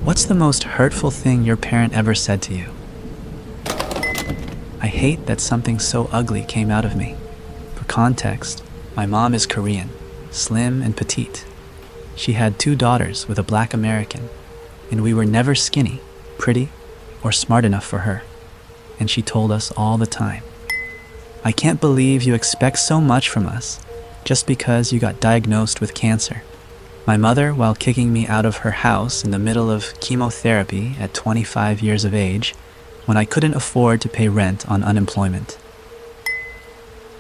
What's the most hurtful thing your parent ever said to you? I hate that something so ugly came out of me. For context, my mom is Korean, slim and petite. She had 2 daughters with a black American, and we were never skinny, pretty, or smart enough for her. And she told us all the time, "I can't believe you expect so much from us just because you got diagnosed with cancer." My mother, while kicking me out of her house in the middle of chemotherapy at 25 years of age, when I couldn't afford to pay rent on unemployment.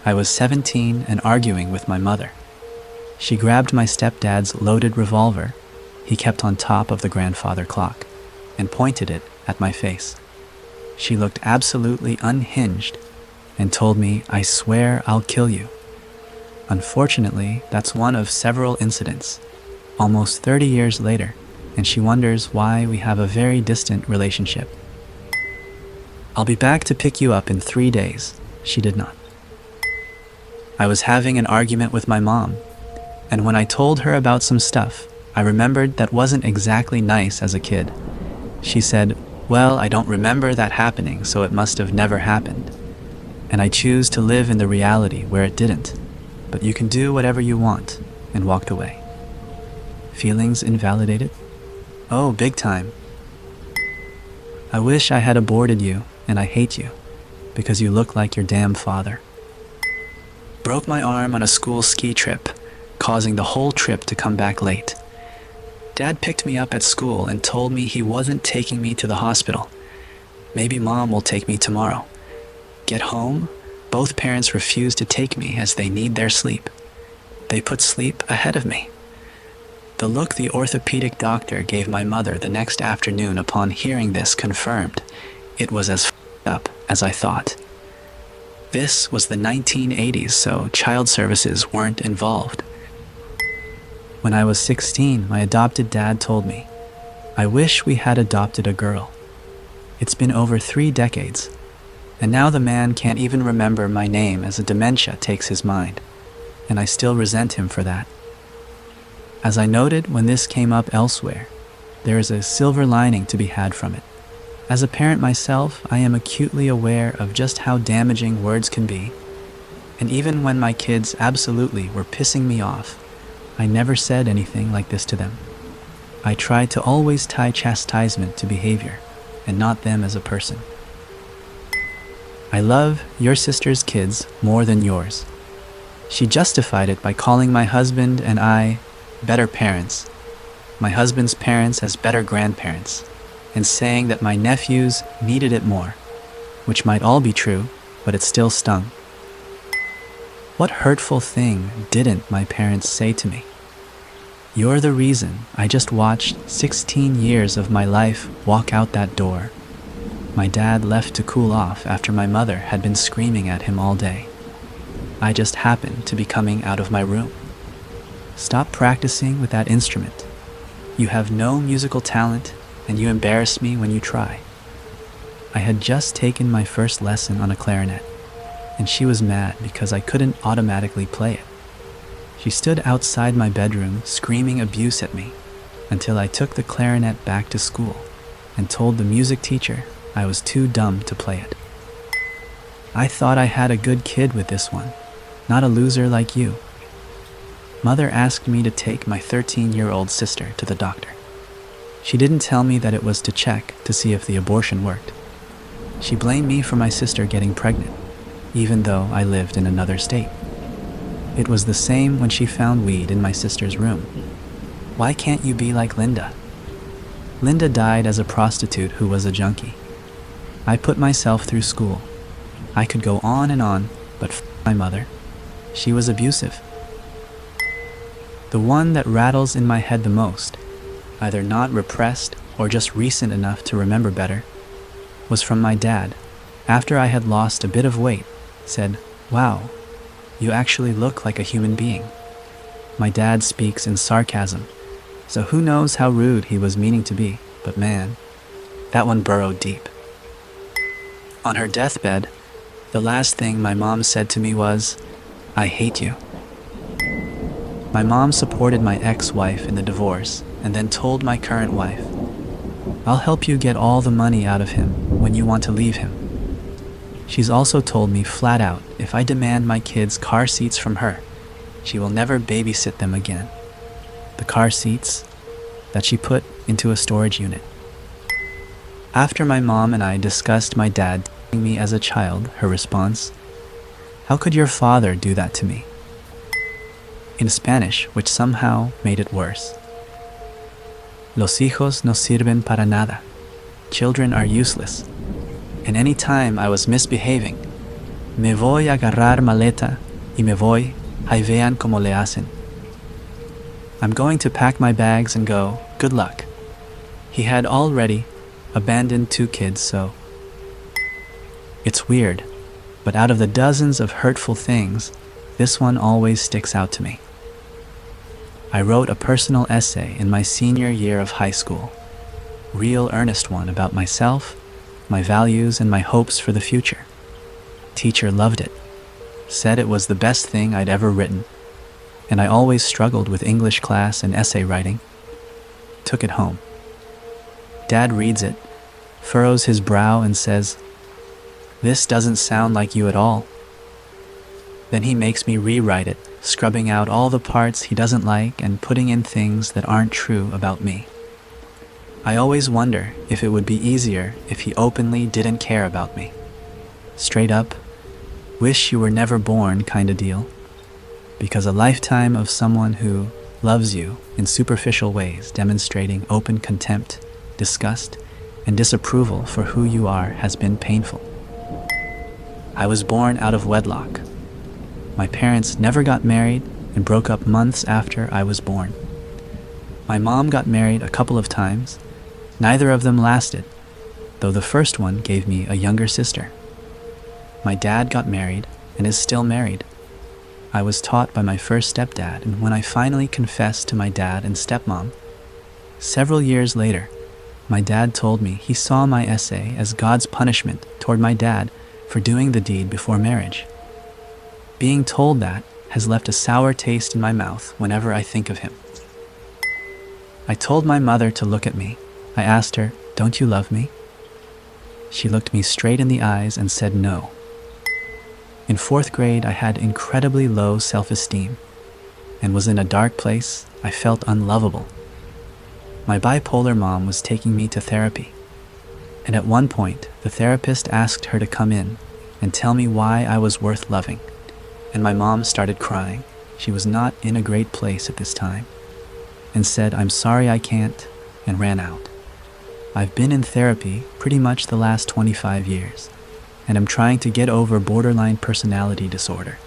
I was 17 and arguing with my mother. She grabbed my stepdad's loaded revolver, he kept on top of the grandfather clock, and pointed it at my face. She looked absolutely unhinged and told me, "I swear I'll kill you." Unfortunately, that's one of several incidents, almost 30 years later, and she wonders why we have a very distant relationship. "I'll be back to pick you up in 3 days." She did not. I was having an argument with my mom, and when I told her about some stuff, I remembered that wasn't exactly nice as a kid. She said, "Well, I don't remember that happening, so it must have never happened. And I choose to live in the reality where it didn't. But you can do whatever you want," and walked away. Feelings invalidated? Oh, big time. I wish I had aborted you, and I hate you, because you look like your damn father. Broke my arm on a school ski trip, causing the whole trip to come back late. Dad picked me up at school and told me he wasn't taking me to the hospital. Maybe Mom will take me tomorrow. Get home, both parents refused to take me as they need their sleep. They put sleep ahead of me. The look the orthopedic doctor gave my mother the next afternoon upon hearing this confirmed it was as f***ed up as I thought. This was the 1980s, so child services weren't involved. When I was 16, my adopted dad told me, "I wish we had adopted a girl." It's been over 3 decades, and now the man can't even remember my name as a dementia takes his mind, and I still resent him for that. As I noted when this came up elsewhere, there is a silver lining to be had from it. As a parent myself, I am acutely aware of just how damaging words can be, and even when my kids absolutely were pissing me off, I never said anything like this to them. I tried to always tie chastisement to behavior, and not them as a person. I love your sister's kids more than yours. She justified it by calling my husband and I better parents, my husband's parents as better grandparents, and saying that my nephews needed it more, which might all be true, but it still stung. What hurtful thing didn't my parents say to me? "You're the reason I just watched 16 years of my life walk out that door." My dad left to cool off after my mother had been screaming at him all day. I just happened to be coming out of my room. Stop practicing with that instrument. You have no musical talent, and you embarrass me when you try. I had just taken my first lesson on a clarinet, and she was mad because I couldn't automatically play it. She stood outside my bedroom screaming abuse at me until I took the clarinet back to school and told the music teacher I was too dumb to play it. I thought I had a good kid with this one, not a loser like you. Mother asked me to take my 13-year-old sister to the doctor. She didn't tell me that it was to check to see if the abortion worked. She blamed me for my sister getting pregnant, even though I lived in another state. It was the same when she found weed in my sister's room. Why can't you be like Linda? Linda died as a prostitute who was a junkie. I put myself through school. I could go on, but my mother. She was abusive. The one that rattles in my head the most, either not repressed or just recent enough to remember better, was from my dad. After I had lost a bit of weight, said, "Wow, you actually look like a human being." My dad speaks in sarcasm, so who knows how rude he was meaning to be, but man, that one burrowed deep. On her deathbed, the last thing my mom said to me was, "I hate you." My mom supported my ex-wife in the divorce and then told my current wife, I'll help you get all the money out of him when you want to leave him. She's also told me flat out if I demand my kids' car seats from her, she will never babysit them again. The car seats that she put into a storage unit. After my mom and I discussed my dad taking me as a child, her response, "How could your father do that to me?" In Spanish, which somehow made it worse. Los hijos no sirven para nada. Children are useless. And any time I was misbehaving, me voy a agarrar maleta y me voy, ahí vean como le hacen. I'm going to pack my bags and go, good luck. He had already abandoned 2 kids, so. It's weird, but out of the dozens of hurtful things, this one always sticks out to me. I wrote a personal essay in my senior year of high school, real earnest one about myself, my values, and my hopes for the future. Teacher loved it, said it was the best thing I'd ever written, and I always struggled with English class and essay writing. Took it home. Dad reads it, furrows his brow and says, "This doesn't sound like you at all." Then he makes me rewrite it, scrubbing out all the parts he doesn't like and putting in things that aren't true about me. I always wonder if it would be easier if he openly didn't care about me. Straight up, wish you were never born kind of deal. Because a lifetime of someone who loves you in superficial ways, demonstrating open contempt, disgust, and disapproval for who you are has been painful. I was born out of wedlock. My parents never got married and broke up months after I was born. My mom got married a couple of times. Neither of them lasted, though the first one gave me a younger sister. My dad got married and is still married. I was taught by my first stepdad, and when I finally confessed to my dad and stepmom, several years later, my dad told me he saw my essay as God's punishment toward my dad for doing the deed before marriage. Being told that has left a sour taste in my mouth whenever I think of him. I told my mother to look at me. I asked her, "Don't you love me?" She looked me straight in the eyes and said no. In 4th grade, I had incredibly low self-esteem and was in a dark place. I felt unlovable. My bipolar mom was taking me to therapy, and at one point, the therapist asked her to come in and tell me why I was worth loving, and my mom started crying. She was not in a great place at this time, and said, "I'm sorry I can't," and ran out. I've been in therapy pretty much the last 25 years, and I'm trying to get over borderline personality disorder.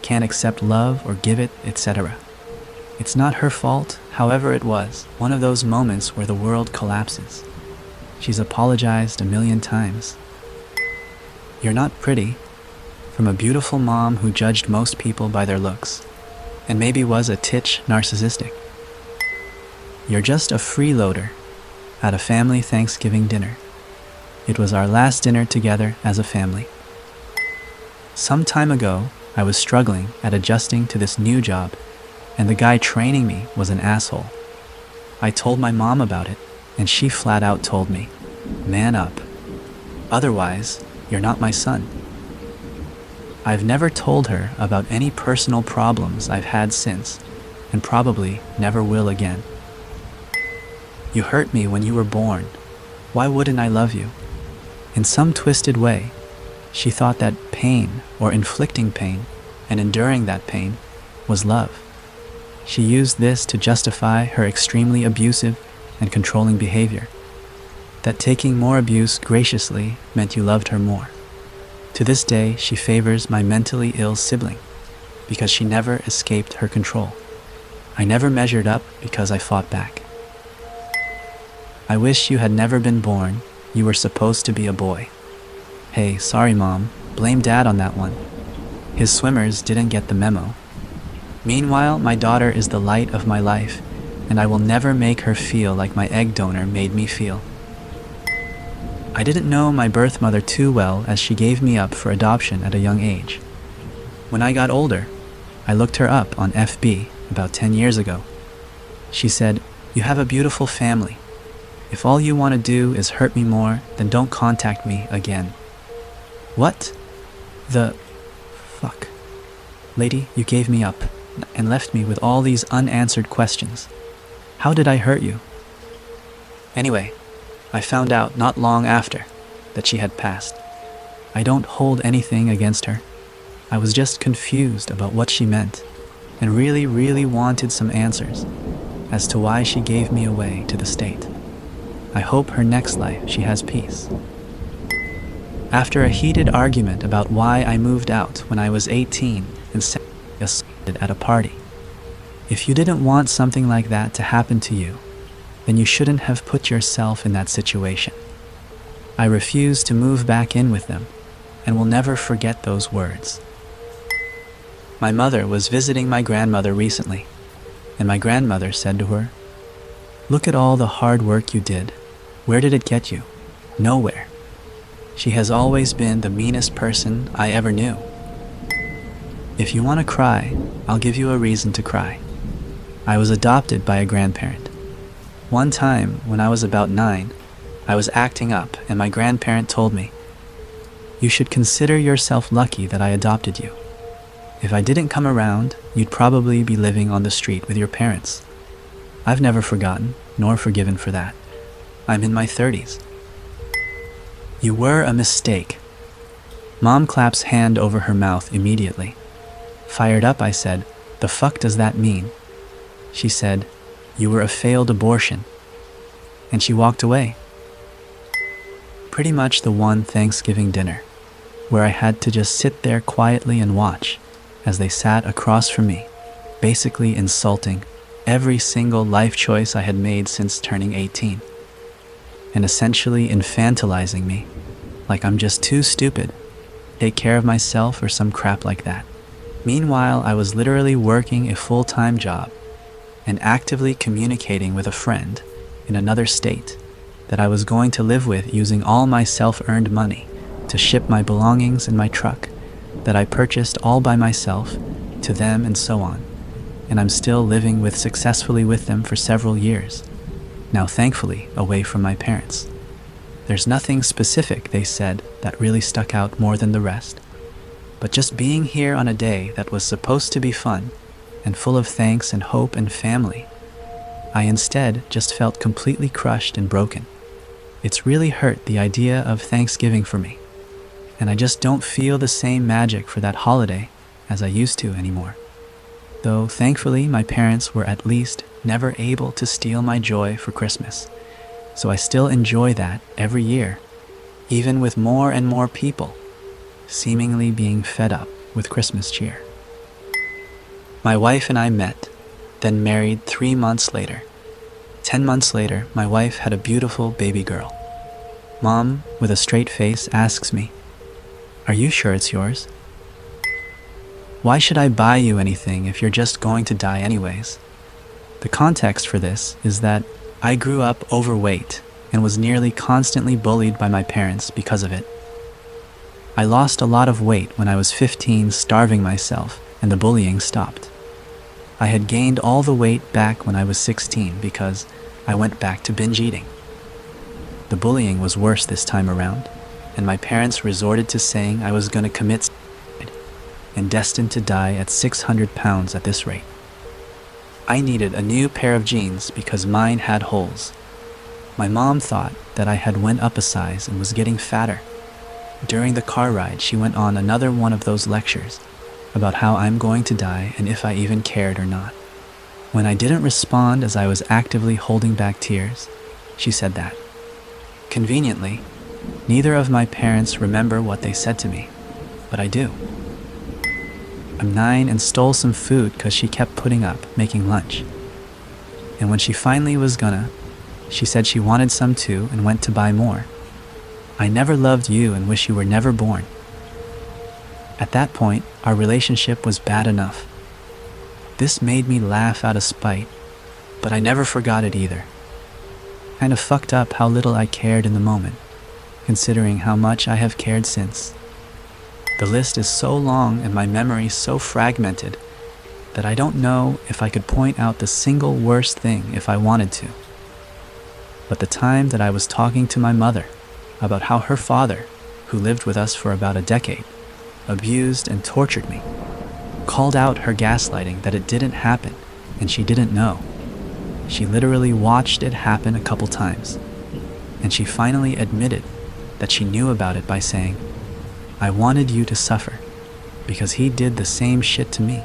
Can't accept love or give it, etc. It's not her fault, however it was one of those moments where the world collapses. She's apologized a million times. "You're not pretty," from a beautiful mom who judged most people by their looks, and maybe was a titch narcissistic. "You're just a freeloader," at a family Thanksgiving dinner. It was our last dinner together as a family. Some time ago, I was struggling at adjusting to this new job, and the guy training me was an asshole. I told my mom about it, and she flat out told me, "Man up. Otherwise, you're not my son." I've never told her about any personal problems I've had since, and probably never will again. "You hurt me when you were born. Why wouldn't I love you?" In some twisted way, she thought that pain or inflicting pain and enduring that pain was love. She used this to justify her extremely abusive and controlling behavior, that taking more abuse graciously meant you loved her more. To this day, she favors my mentally ill sibling because she never escaped her control. I never measured up because I fought back. "I wish you had never been born. You were supposed to be a boy." Hey, sorry mom, blame dad on that one. His swimmers didn't get the memo. Meanwhile, my daughter is the light of my life, and I will never make her feel like my egg donor made me feel. I didn't know my birth mother too well as she gave me up for adoption at a young age. When I got older, I looked her up on FB about 10 years ago. She said, "You have a beautiful family. If all you want to do is hurt me more, then don't contact me again. What the fuck? Lady, you gave me up and left me with all these unanswered questions. How did I hurt you? Anyway, I found out not long after that she had passed. I don't hold anything against her. I was just confused about what she meant and really wanted some answers as to why she gave me away to the state. I hope her next life she has peace. After a heated argument about why I moved out when I was 18 and sexually assaulted at a party. If you didn't want something like that to happen to you, then you shouldn't have put yourself in that situation. I refuse to move back in with them and will never forget those words. My mother was visiting my grandmother recently, and my grandmother said to her, "Look at all the hard work you did. Where did it get you? Nowhere. She has always been the meanest person I ever knew. If you want to cry, I'll give you a reason to cry. I was adopted by a grandparent. One time, when I was about 9, I was acting up and my grandparent told me, 'You should consider yourself lucky that I adopted you. If I didn't come around, you'd probably be living on the street with your parents.' I've never forgotten, nor forgiven for that. I'm in my 30s. You were a mistake." Mom claps hand over her mouth immediately. Fired up, I said, "The fuck does that mean?" She said, "You were a failed abortion." And she walked away. Pretty much the one Thanksgiving dinner, where I had to just sit there quietly and watch as they sat across from me, basically insulting every single life choice I had made since turning 18, and essentially infantilizing me, like I'm just too stupid to take care of myself or some crap like that. Meanwhile, I was literally working a full-time job and actively communicating with a friend in another state that I was going to live with using all my self-earned money to ship my belongings in my truck that I purchased all by myself to them and so on. And I'm still living successfully with them for several years, now thankfully away from my parents. There's nothing specific they said that really stuck out more than the rest, but just being here on a day that was supposed to be fun and full of thanks and hope and family, I instead just felt completely crushed and broken. It's really hurt the idea of Thanksgiving for me, and I just don't feel the same magic for that holiday as I used to anymore. Though thankfully my parents were at least never able to steal my joy for Christmas, so I still enjoy that every year, even with more and more people seemingly being fed up with Christmas cheer. My wife and I met, then married 3 months later. 10 months later, my wife had a beautiful baby girl. Mom, with a straight face, asks me, "Are you sure it's yours? Why should I buy you anything if you're just going to die anyways?" The context for this is that I grew up overweight and was nearly constantly bullied by my parents because of it. I lost a lot of weight when I was 15, starving myself, and the bullying stopped. I had gained all the weight back when I was 16 because I went back to binge eating. The bullying was worse this time around, and my parents resorted to saying I was going to commit suicide and destined to die at 600 pounds at this rate. I needed a new pair of jeans because mine had holes. My mom thought that I had went up a size and was getting fatter. During the car ride, she went on another one of those lectures about how I'm going to die and if I even cared or not. When I didn't respond as I was actively holding back tears, she said that. Conveniently, neither of my parents remember what they said to me, but I do. I'm 9 and stole some food because she kept putting up making lunch. And when she finally was gonna, she said she wanted some too and went to buy more. "I never loved you and wish you were never born." At that point, our relationship was bad enough. This made me laugh out of spite, but I never forgot it either. Kind of fucked up how little I cared in the moment, considering how much I have cared since. The list is so long and my memory so fragmented that I don't know if I could point out the single worst thing if I wanted to. But the time that I was talking to my mother about how her father, who lived with us for about a decade, abused and tortured me, called out her gaslighting that it didn't happen and she didn't know. She literally watched it happen a couple times, and she finally admitted that she knew about it by saying, "I wanted you to suffer because he did the same shit to me."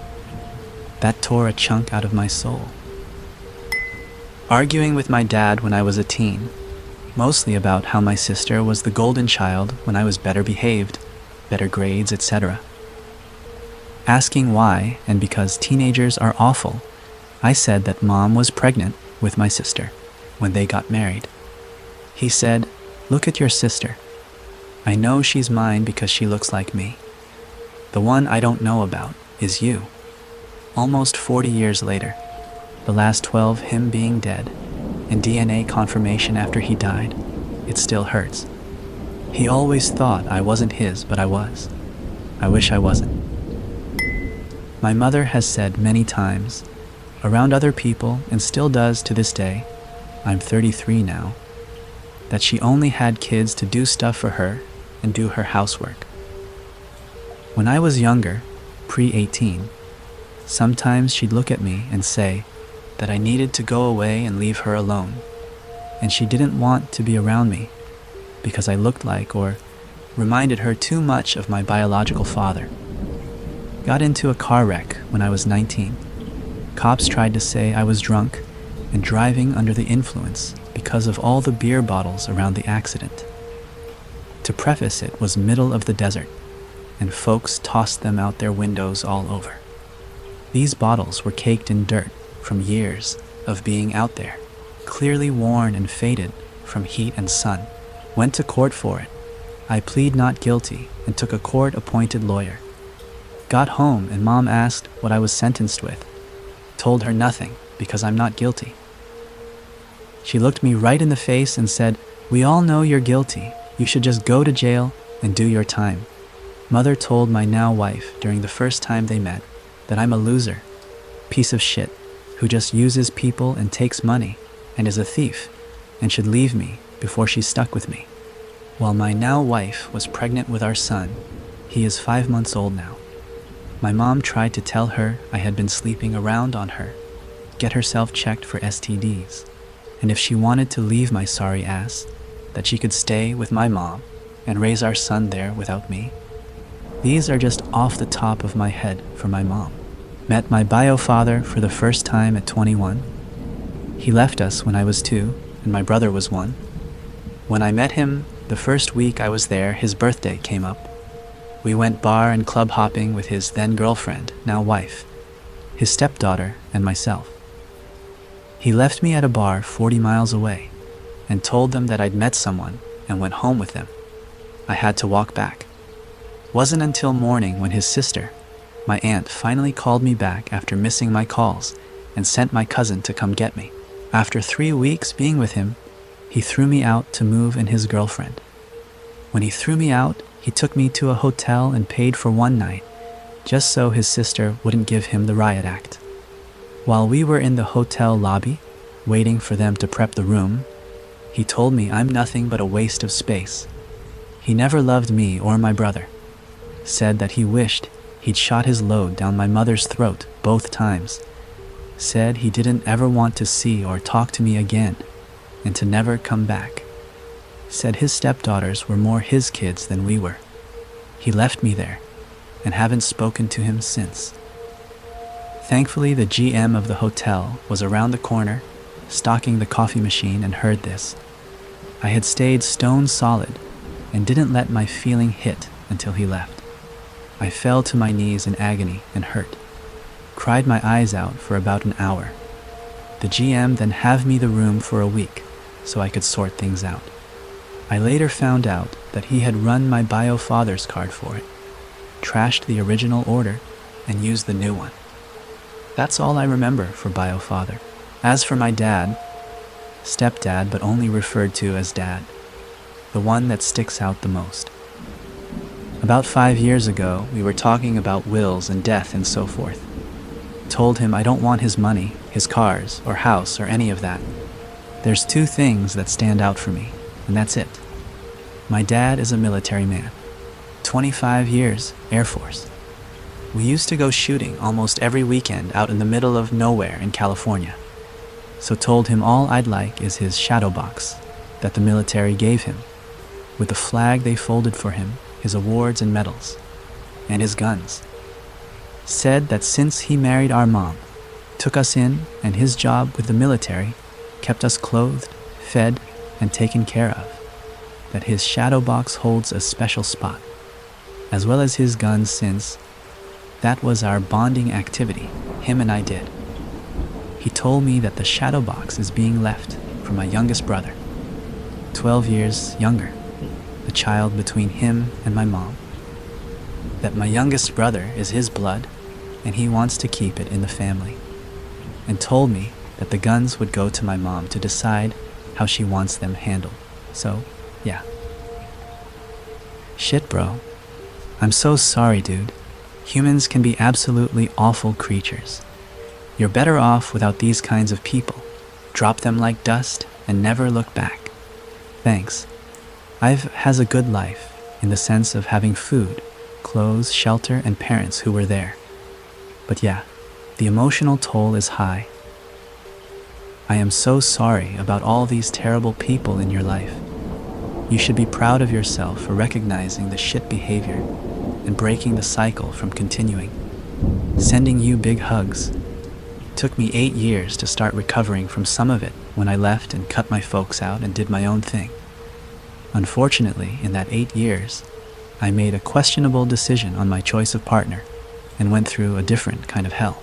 That tore a chunk out of my soul. Arguing with my dad when I was a teen, mostly about how my sister was the golden child when I was better behaved, better grades, etc. Asking why, and because teenagers are awful, I said that mom was pregnant with my sister when they got married. He said, "Look at your sister. I know she's mine because she looks like me. The one I don't know about is you." Almost 40 years later, the last 12 him being dead, and DNA confirmation after he died, it still hurts. He always thought I wasn't his, but I was. I wish I wasn't. My mother has said many times, around other people, and still does to this day, I'm 33 now, that she only had kids to do stuff for her and do her housework. When I was younger, pre-18, sometimes she'd look at me and say that I needed to go away and leave her alone, and she didn't want to be around me because I looked like or reminded her too much of my biological father. Got into a car wreck when I was 19. Cops tried to say I was drunk and driving under the influence because of all the beer bottles around the accident. To preface, it was middle of the desert, and folks tossed them out their windows all over. These bottles were caked in dirt from years of being out there, clearly worn and faded from heat and sun. Went to court for it. I plead not guilty and took a court-appointed lawyer. Got home and mom asked what I was sentenced with. Told her nothing because I'm not guilty. She looked me right in the face and said, "We all know you're guilty. You should just go to jail and do your time." Mother told my now wife during the first time they met that I'm a loser, piece of shit, who just uses people and takes money and is a thief and should leave me before she's stuck with me. While my now wife was pregnant with our son, he is 5 months old now. My mom tried to tell her I had been sleeping around on her, get herself checked for STDs, and if she wanted to leave my sorry ass, that she could stay with my mom and raise our son there without me. These are just off the top of my head for my mom. Met my bio father for the first time at 21. He left us when I was 2 and my brother was 1. When I met him, the first week I was there, his birthday came up. We went bar and club hopping with his then girlfriend, now wife, his stepdaughter, and myself. He left me at a bar 40 miles away and told them that I'd met someone and went home with them. I had to walk back. Wasn't until morning when his sister, my aunt, finally called me back after missing my calls and sent my cousin to come get me. After 3 weeks being with him, he threw me out to move in his girlfriend. When he threw me out, he took me to a hotel and paid for one night, just so his sister wouldn't give him the riot act. While we were in the hotel lobby, waiting for them to prep the room, he told me I'm nothing but a waste of space. He never loved me or my brother. Said that he wished he'd shot his load down my mother's throat both times. Said he didn't ever want to see or talk to me again, and to never come back. Said his stepdaughters were more his kids than we were. He left me there, and haven't spoken to him since. Thankfully, the GM of the hotel was around the corner, stocking the coffee machine, and heard this. I had stayed stone solid, and didn't let my feeling hit until he left. I fell to my knees in agony and hurt. Cried my eyes out for about an hour. The GM then have me the room for a week, so I could sort things out. I later found out that he had run my bio father's card for it, trashed the original order, and used the new one. That's all I remember for bio father. As for my dad, stepdad, but only referred to as dad, the one that sticks out the most. About 5 years ago, we were talking about wills and death and so forth. Told him I don't want his money, his cars, or house, or any of that. There's two things that stand out for me, and that's it. My dad is a military man. 25 years, Air Force. We used to go shooting almost every weekend out in the middle of nowhere in California. So told him all I'd like is his shadow box that the military gave him, with the flag they folded for him, his awards and medals, and his guns. Said that since he married our mom, took us in, and his job with the military kept us clothed, fed, and taken care of, that his shadow box holds a special spot, as well as his guns, since that was our bonding activity him and I did. He told me that the shadow box is being left for my youngest brother, 12 years younger, the child between him and my mom. That my youngest brother is his blood, and he wants to keep it in the family. And told me that the guns would go to my mom to decide how she wants them handled. So, yeah. Shit, bro. I'm so sorry, dude. Humans can be absolutely awful creatures. You're better off without these kinds of people. Drop them like dust and never look back. Thanks. I've has a good life in the sense of having food, clothes, shelter, and parents who were there. But yeah, the emotional toll is high. I am so sorry about all these terrible people in your life. You should be proud of yourself for recognizing the shit behavior and breaking the cycle from continuing. Sending you big hugs. Took me 8 years to start recovering from some of it when I left and cut my folks out and did my own thing. Unfortunately, in that 8 years, I made a questionable decision on my choice of partner and went through a different kind of hell.